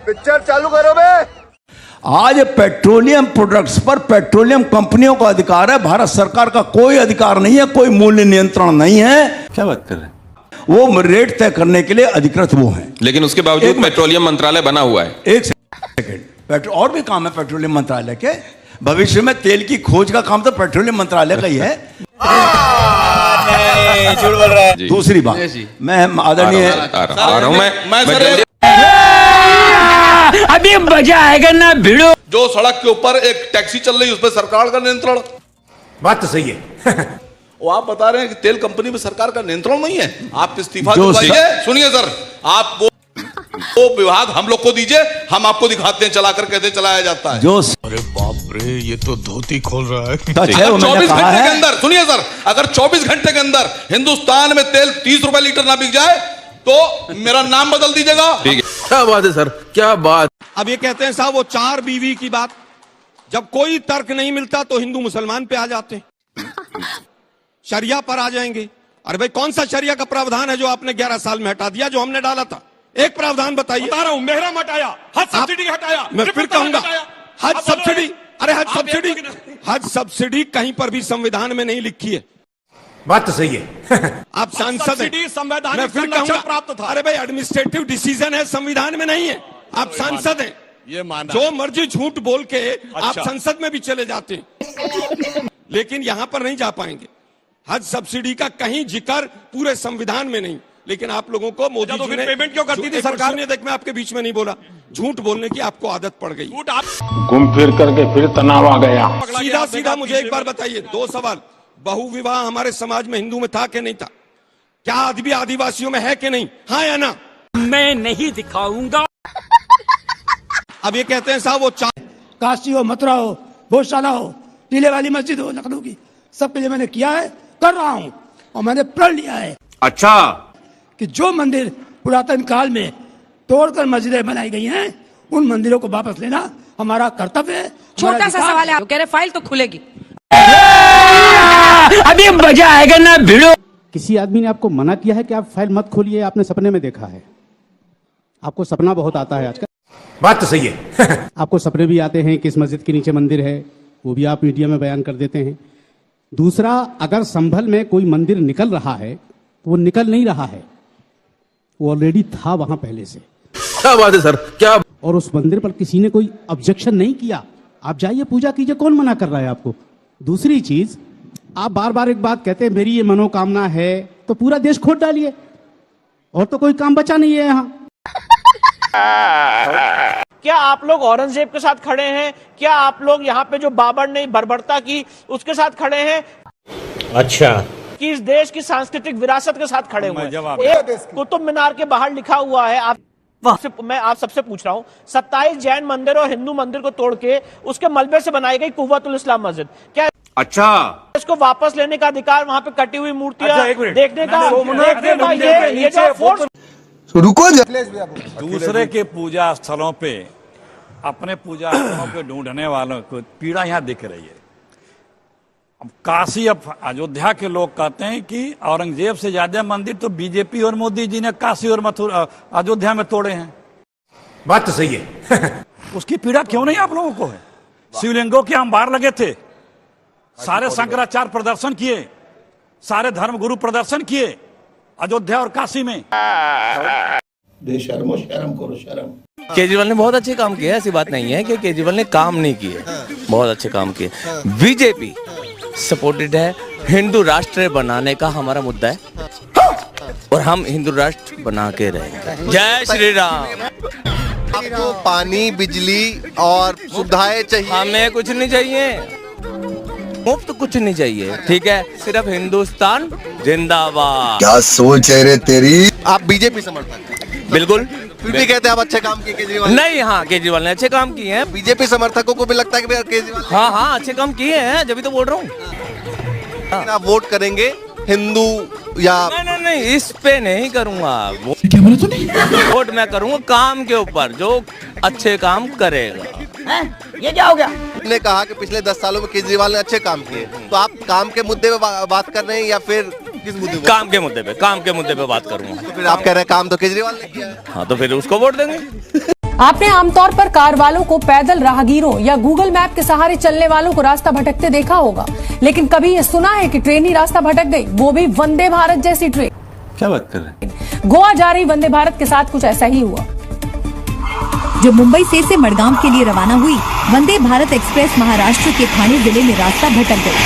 Picture चालू करो बे। आज पेट्रोलियम प्रोडक्ट्स पर पेट्रोलियम कंपनियों का अधिकार है, भारत सरकार का कोई अधिकार नहीं है, कोई मूल्य नियंत्रण नहीं है। क्या बात कर रहे हैं? वो रेट तय करने के लिए अधिकृत वो हैं। लेकिन उसके बावजूद पेट्रोलियम मंत्रालय बना हुआ है। एक सेकंड, और भी काम है पेट्रोलियम मंत्रालय के। भविष्य में तेल की खोज का काम तो पेट्रोलियम मंत्रालय का ही है। झूठ बोल रहा है। दूसरी बात, मैं आदरणीय अभी मजा आएगा ना भिड़ो। जो सड़क के ऊपर एक टैक्सी चल रही है उसमें सरकार का नियंत्रण। बात तो सही है। वो आप बता रहे हैं कि तेल कंपनी में सरकार का नियंत्रण नहीं है। आप इस्तीफा दिलवाइए। सुनिए सर, आप वो विभाग हम लोग को दीजिए, हम आपको दिखाते हैं चलाकर कैसे चलाया जाता है। जो अरे बाप रे, ये तो धोती खोल रहा है। 24 घंटे के अंदर, सुनिए सर, अगर 24 घंटे के अंदर हिंदुस्तान में तेल 30 रुपए लीटर ना बिक जाए तो मेरा नाम बदल दीजिएगा। ठीक है, क्या बात है सर, क्या बात। अब ये कहते हैं साहब वो 4 बीवी की बात, जब कोई तर्क नहीं मिलता तो हिंदू मुसलमान पे आ जाते हैं, शरिया पर आ जाएंगे। अरे भाई कौन सा शरिया का प्रावधान है जो आपने 11 साल में हटा दिया, जो हमने डाला था? एक प्रावधान बताइए। बता रहा हूं, मेहरम हटाया, हज सब्सिडी हटाया, मैं फिर कहूंगा हज सब्सिडी। अरे हज सब्सिडी कहीं पर भी संविधान में नहीं लिखी है। बात तो सही है। आप सांसद हैं, मैं फिर कहूंगा प्राप्त था। अरे भाई एडमिनिस्ट्रेटिव डिसीजन है, संविधान में नहीं है। आप सांसद हैं, ये माना, जो मर्जी झूठ बोल के आप संसद में भी चले जाते हैं, लेकिन यहां पर नहीं जा पाएंगे। हज सब्सिडी का कहीं जिक्र पूरे संविधान में नहीं, लेकिन आप लोगों को मोदी जी ने पेमेंट क्यों करती थी सरकार ने? देख, मैं आपके बीच में नहीं बोला, झूठ बोलने की आपको आदत पड़ गई। घूम फिर करके फिर तनाव आ गया। सीधा सीधा मुझे एक बार बताइए, 2 सवाल। बहु विवाह हमारे समाज में, हिंदू में था कि नहीं था? क्या अभी आदिवासियों में है कि नहीं? हाँ या ना? मैं नहीं दिखाऊंगा। अब ये कहते हैं साहब वो काशी हो, मथुरा हो, भोजशाला हो, टीले वाली मस्जिद हो लखनऊ की, सबके लिए मैंने किया है, कर रहा हूं, और मैंने प्रण लिया है। अच्छा, कि जो मंदिर पुरातन काल में तोड़कर मस्जिदें बनाई गई हैं, उन मंदिरों को वापस लेना हमारा कर्तव्य है। छोटा सा सवाल है, कह रहे फाइल तो खुलेगी। अभी मजा आएगा ना भिड़ो। किसी आदमी ने आपको मना किया है कि आप फाइल मत खोलिए? आपने सपने में देखा है? आपको सपना बहुत आता है आजकल। बात तो सही है। आपको सपने भी आते हैं कि इस मस्जिद के नीचे मंदिर है, वो भी आप मीडिया में बयान कर देते हैं। दूसरा, अगर संभल में कोई मंदिर निकल रहा है तो वो निकल नहीं रहा है, वो ऑलरेडी था वहां पहले से। क्या बात है सर, क्या। और उस मंदिर पर किसी ने कोई ऑब्जेक्शन नहीं किया, आप जाइए पूजा कीजिए, कौन मना कर रहा है आपको? दूसरी चीज, आप बार बार एक बात कहते हैं मेरी ये मनोकामना है, तो पूरा देश खोद डालिए, और तो कोई काम बचा नहीं है यहाँ। क्या आप लोग औरंगजेब के साथ खड़े हैं? क्या आप लोग यहाँ पे जो बाबर ने बर्बरता की उसके साथ खड़े हैं? अच्छा, कि इस देश की सांस्कृतिक विरासत के साथ खड़े हुए हैं? कुतुब मीनार के बाहर लिखा हुआ है, मैं आप सबसे पूछ रहा हूँ, 27 जैन मंदिर और हिंदू मंदिर को तोड़ के उसके मलबे से बनाई गई कुव्वतुल इस्लाम मस्जिद, क्या अच्छा, इसको वापस लेने का अधिकार, वहाँ पे कटी हुई मूर्तियां देखने का ये जो फोर्स। रुको, दूसरे के पूजा स्थलों पे अपने पूजा स्थलों पे ढूंढने वालों को पीड़ा यहाँ दिख रही है। अब काशी, अब अयोध्या के लोग कहते हैं कि औरंगजेब से ज्यादा मंदिर तो बीजेपी और मोदी जी ने काशी और मथुरा अयोध्या में तोड़े हैं। बात तो सही है। उसकी पीड़ा क्यों नहीं आप लोगों को है? शिवलिंगों के अंबार लगे थे, सारे शंकराचार्य प्रदर्शन किए, सारे धर्मगुरु प्रदर्शन किए अयोध्या और काशी में। बेशर्मो, शर्म करो, शर्म। केजरीवाल ने बहुत अच्छे काम किए, ऐसी बात नहीं है कि केजरीवाल ने काम नहीं किए, बहुत अच्छे काम किए। बीजेपी सपोर्टेड है, हिंदू राष्ट्र बनाने का हमारा मुद्दा है, और हम हिंदू राष्ट्र बना के रहेंगे। जय श्री राम। आपको पानी, बिजली और सुविधाएं चाहिए? हमें कुछ नहीं चाहिए, मुफ्त कुछ नहीं चाहिए, ठीक है? सिर्फ हिंदुस्तान जिंदाबाद। क्या सोच है रे तेरी? आप बीजेपी समर्थक? बिल्कुल। फिर भी कहते हैं आप अच्छे काम किए केजरीवाल? नहीं, हाँ, केजरीवाल ने अच्छे काम किए हैं। बीजेपी समर्थकों को भी लगता है कि केजरीवाल हाँ अच्छे काम किए हैं, जब तो बोल रहा हूँ। आप वोट करेंगे हिंदू या? नहीं, इस पे नहीं करूंगा। क्या बोला तूने? वोट मैं करूंगा काम के ऊपर, जो अच्छे काम करेगा। ये क्या हो गया? ने कहा कि पिछले 10 सालों में केजरीवाल ने अच्छे काम किए, तो आप काम के मुद्दे पे बात कर रहे हैं या फिर किस मुद्दे पे? काम के मुद्दे पे बात करूंगा। तो फिर आप कह रहे हैं काम तो केजरीवाल ने किया है। हाँ, तो फिर उसको वोट देंगे। आपने आमतौर पर कार वालों को पैदल राहगीरों या गूगल मैप के सहारे चलने वालों को रास्ता भटकते देखा होगा, लेकिन कभी ये सुना है कि ट्रेन ही रास्ता भटक गई, वो भी वंदे भारत जैसी ट्रेन। क्या बात कर रहे हैं? गोवा जा रही वंदे भारत के साथ कुछ ऐसा ही हुआ। जो मुंबई से मडगांव के लिए रवाना हुई वंदे भारत एक्सप्रेस महाराष्ट्र के ठाणे जिले में रास्ता भटक गई।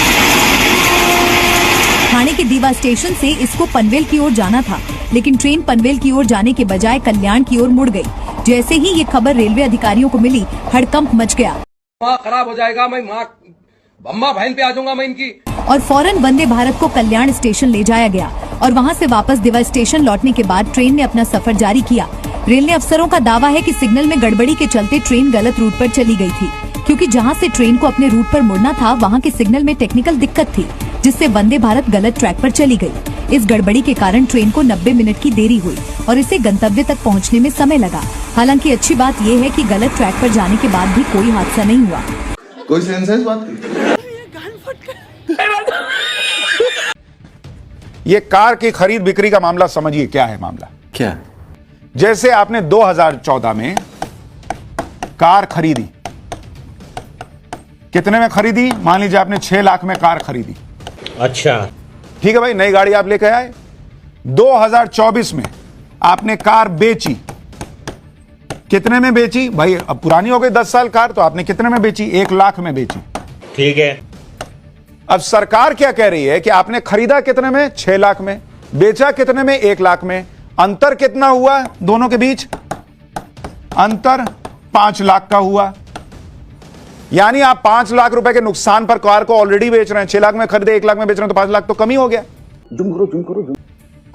ठाणे के दीवा स्टेशन से इसको पनवेल की ओर जाना था, लेकिन ट्रेन पनवेल की ओर जाने के बजाय कल्याण की ओर मुड़ गई। जैसे ही ये खबर रेलवे अधिकारियों को मिली, हड़कंप मच गया। खराब हो जाएगा, मैं अम्मा बहन पे आ जाऊंगा मैं इनकी। और फौरन वंदे भारत को कल्याण स्टेशन ले जाया गया और वहां से वापस दिवा स्टेशन लौटने के बाद ट्रेन ने अपना सफर जारी किया। रेलवे अफसरों का दावा है कि सिग्नल में गड़बड़ी के चलते ट्रेन गलत रूट पर चली गई थी, क्योंकि जहां से ट्रेन को अपने रूट पर मुड़ना था वहां के सिग्नल में टेक्निकल दिक्कत थी, जिससे वंदे भारत गलत ट्रैक पर चली गई। इस गड़बड़ी के कारण ट्रेन को 90 मिनट की देरी हुई और इसे गंतव्य तक पहुंचने में समय लगा। हालांकि अच्छी बात यह है कि गलत ट्रैक पर जाने के बाद भी कोई हादसा नहीं हुआ। कोई सेंस है इस बात की? ये कार की खरीद बिक्री का मामला समझिए क्या है मामला। क्या? जैसे आपने 2014 में कार खरीदी, कितने में खरीदी? मान लीजिए आपने 6 लाख में कार खरीदी। अच्छा, ठीक है भाई, नई गाड़ी आप लेकर आए। 2024 में आपने कार बेची, कितने में बेची? भाई अब पुरानी हो गई 10 साल कार, तो आपने कितने में बेची? 1 लाख में बेची। ठीक है। अब सरकार क्या कह रही है कि आपने खरीदा कितने में? 6 लाख में, बेचा कितने में? 1 लाख में। अंतर कितना हुआ दोनों के बीच? अंतर 5 लाख का हुआ। यानी आप 5 लाख रुपए के नुकसान पर कार को ऑलरेडी बेच रहे हैं। 6 लाख में खरीदे, 1 लाख में बेच रहे हैं, तो 5 लाख तो कमी हो गया।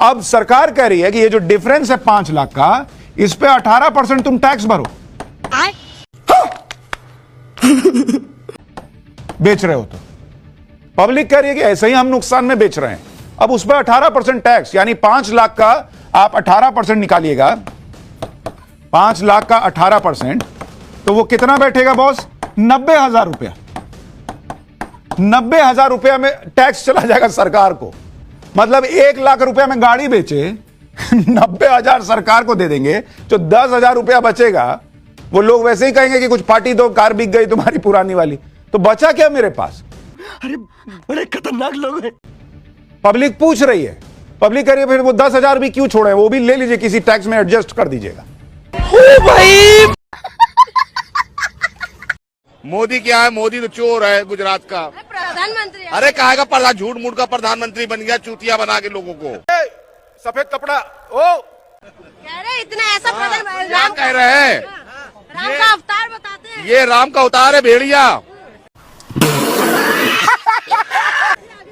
अब सरकार कह रही है कि ये जो डिफरेंस है 5 लाख का, इस पे 18% तुम टैक्स भरो। बेच रहे हो तो पब्लिक कह रही है कि ऐसे ही हम नुकसान में बेच रहे हैं। अब उस पर 18% टैक्स, यानी 5 लाख का आप 18% निकालिएगा, 5 लाख का 18%, तो वो कितना बैठेगा बॉस? 90,000 रुपया। 90,000 रुपया में टैक्स चला जाएगा सरकार को। मतलब 1 लाख रुपया में गाड़ी बेचे, 90,000 सरकार को दे देंगे, जो 10,000 रुपया बचेगा वो लोग वैसे ही कहेंगे कि कुछ पार्टी दो, कार बिक गई तुम्हारी पुरानी वाली, तो बचा क्या मेरे पास? अरे बड़े खतरनाक लोग हैं। पब्लिक पूछ रही है, पब्लिक कह रही है फिर वो 10,000 भी क्यों छोड़े, वो भी ले लीजिए, किसी टैक्स में एडजस्ट कर दीजिएगा। भाई मोदी क्या है? मोदी तो चोर है गुजरात का प्रधानमंत्री। अरे कहेगा प्रधान, झूठ मूठ का प्रधानमंत्री बन गया, चूतिया बना के लोगों को। सफेद कपड़ा कह रहे इतना ऐसा प्रधान राम कह रहे हैं, राम का अवतार बताते हैं। ये राम का अवतार है भेड़िया।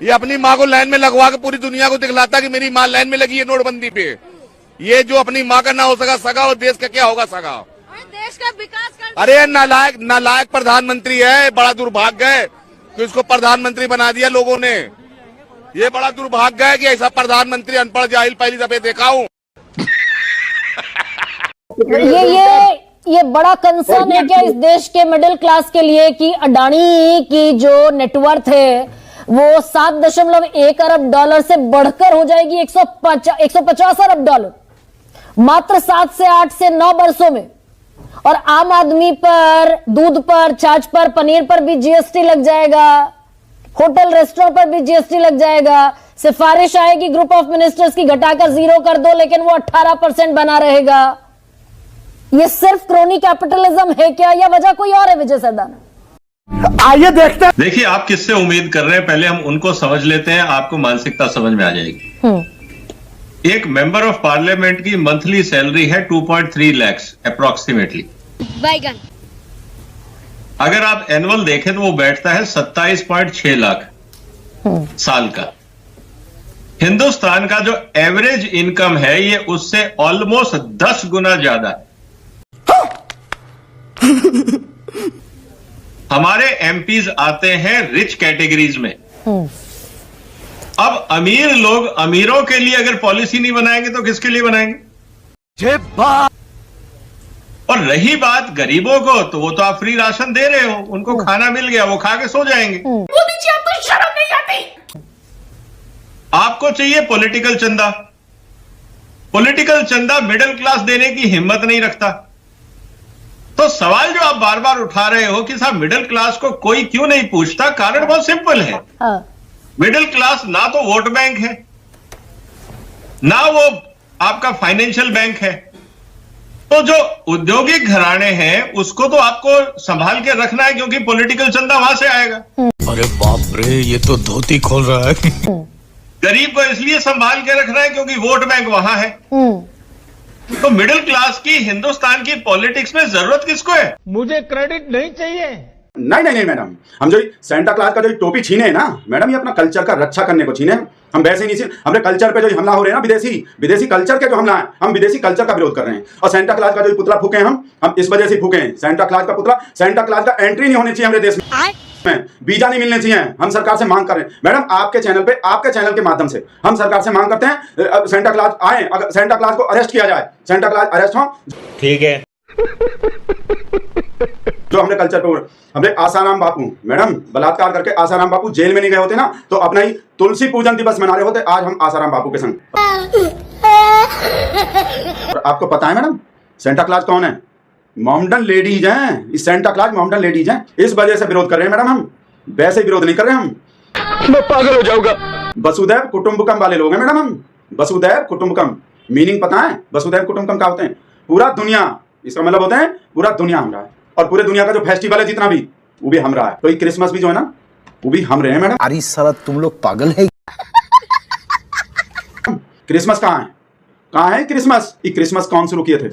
ये अपनी माँ को लाइन में लगवा के पूरी दुनिया को दिखलाता कि मेरी माँ लाइन में लगी है नोटबंदी पे। ये जो अपनी माँ का ना हो सका सगा, और देश का क्या होगा सगा? देश का विकास कर। अरे नालायक प्रधानमंत्री है, बड़ा दुर्भाग्य है कि उसको प्रधानमंत्री बना दिया लोगों ने। ये बड़ा दुर्भाग्य है कि ऐसा प्रधानमंत्री अनपढ़ जाहिल पहली दफे देखा हूँ। ये बड़ा कंसर्न है क्या इस देश के मिडिल क्लास के लिए कि अडानी की जो नेटवर्थ है वो 7.1 अरब डॉलर से बढ़कर हो जाएगी 150 अरब डॉलर मात्र 7 से 8 से 9 वर्षों में। और आम आदमी पर, दूध पर, छाछ पर, पनीर पर भी जीएसटी लग जाएगा, होटल रेस्टोरेंट पर भी जीएसटी लग जाएगा। सिफारिश आएगी ग्रुप ऑफ मिनिस्टर्स की घटाकर 0 कर दो, लेकिन वो 18% बना रहेगा। ये सिर्फ क्रोनी कैपिटलिज्म है क्या, या वजह कोई और है? विजय सरदाना, आइए देखते हैं। देखिए आप किससे उम्मीद कर रहे हैं, पहले हम उनको समझ लेते हैं, आपको मानसिकता समझ में आ जाएगी। एक मेंबर ऑफ पार्लियामेंट की मंथली सैलरी है 2.3 लाख अप्रोक्सीमेटली। अगर आप एनुअल देखें तो वो बैठता है 27.6 लाख साल का। हिंदुस्तान का जो एवरेज इनकम है ये उससे ऑलमोस्ट 10 गुना ज्यादा है। हमारे एमपीज आते हैं रिच कैटेगरीज में। अब अमीर लोग अमीरों के लिए अगर पॉलिसी नहीं बनाएंगे तो किसके लिए बनाएंगे? और रही बात गरीबों को, तो वो तो आप फ्री राशन दे रहे हो, उनको खाना मिल गया, वो खा के सो जाएंगे। मोदी जी आपको शर्म नहीं आती? आपको चाहिए पॉलिटिकल चंदा। पॉलिटिकल चंदा मिडिल क्लास देने की हिम्मत नहीं रखता। सवाल जो आप बार बार उठा रहे हो कि साहब मिडिल क्लास को कोई क्यों नहीं पूछता, कारण बहुत सिंपल है। मिडिल क्लास ना तो वोट बैंक है, ना वो आपका फाइनेंशियल बैंक है। तो जो औद्योगिक घराने हैं उसको तो आपको संभाल के रखना है, क्योंकि पॉलिटिकल चंदा वहां से आएगा। अरे बाप रे, ये तो धोती खोल रहा है। गरीब को इसलिए संभाल के रखना है क्योंकि वोट बैंक वहां है। तो मिडिल क्लास की हिंदुस्तान की पॉलिटिक्स में जरूरत किसको है? मुझे क्रेडिट नहीं चाहिए। नहीं मैडम, हम जो सेंटा क्लॉज का जो टोपी छीने है ना मैडम, ये अपना कल्चर का रक्षा करने को छीने। हम वैसे नहीं, हमारे कल्चर पे जो हमला हो रहे हैं ना, विदेशी कल्चर के जो हमला है, हम विदेशी कल्चर का विरोध कर रहे हैं। और सेंटा क्लॉज का जो पुतला फूके हैं हम इस वजह से फूके हैं। सेंटा क्लॉज का पुतला, सेंटा क्लॉज का एंट्री नहीं होनी चाहिए हमारे देश में, वीजा नहीं मिलने चाहिए। हम सरकार से मांग कर रहे हैं मैडम, आपके चैनल पे, आपके चैनल के माध्यम से हम सरकार से मांग करते हैं, सेंटा क्लॉज आए, अगर सेंटा क्लॉज को अरेस्ट किया जाए, सेंटा क्लॉज अरेस्ट हो। ठीक है। जो हमने कल्चर पे, हमने आसाराम बापू मैडम बलात्कार करके आसाराम बापू जेल में नहीं गए होते ना, तो अपना ही तुलसी पूजन दिवस मना रहे होते आज हम आसाराम बापू के संग। और आपको पता है मैडम सेंटा क्लॉज कौन है? मोहम्मडन लेडीज हैं। इस सेंटा क्लॉज मोहम्मडन लेडीज हैं, इस वजह से विरोध कर रहे हैं मैडम। हम वैसे विरोध नहीं कर रहे, हम मैं पागल हो जाऊंगा। वसुधैव कुटुंबकम वाले लोग हैं मैडम हम। वसुधैव कुटुंबकम मीनिंग पता है? वसुधैव कुटुंबकम क्या होते हैं? पूरा दुनिया, इसका मतलब होता है पूरा दुनिया हमरा है, और पूरे दुनिया का जो फेस्टिवल है जितना भी, वो भी हमरा है। तो ये क्रिसमस भी जो है ना, वो भी हम रहे हैं मैडम। अरे साला तुम लोग पागल है। क्रिसमस कहाँ है? कहाँ है क्रिसमस? ये क्रिसमस कौन शुरू किए थे?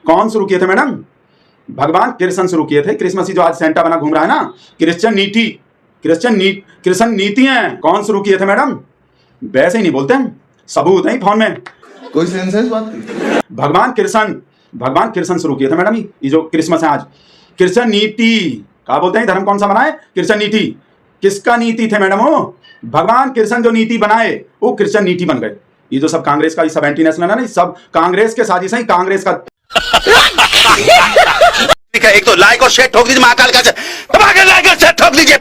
कौन शुरू किए थे मैडम? भगवान कृष्ण शुरू किए थे। क्रिसमस ही जो आज सेंटा बना घूम रहा है ना, क्रिश्चियन नीति है। कौन शुरू किए थे मैडम? वैसे ही नहीं बोलते हैं, सबूत है फोन में। कोई सेंस है इस बात की? भगवान कृष्ण शुरू किए थे मैडम। ये जो क्रिसमस है आज, क्रिश्चियन नीति क्या बोलते हैं? धर्म कौन सा बनाए? क्रिश्चियन नीति। किसका नीति थे मैडम? वो भगवान कृष्ण जो नीति बनाए वो क्रिश्चियन नीति बन गए। ये जो सब कांग्रेस का, ये सब एंटी नेशनल है ना, सब कांग्रेस के साजिश है। कांग्रेस का एक तो लाइक और शेयर ठोक दीजिए, महाकाल का लाइक और शेयर ठोक दीजिए।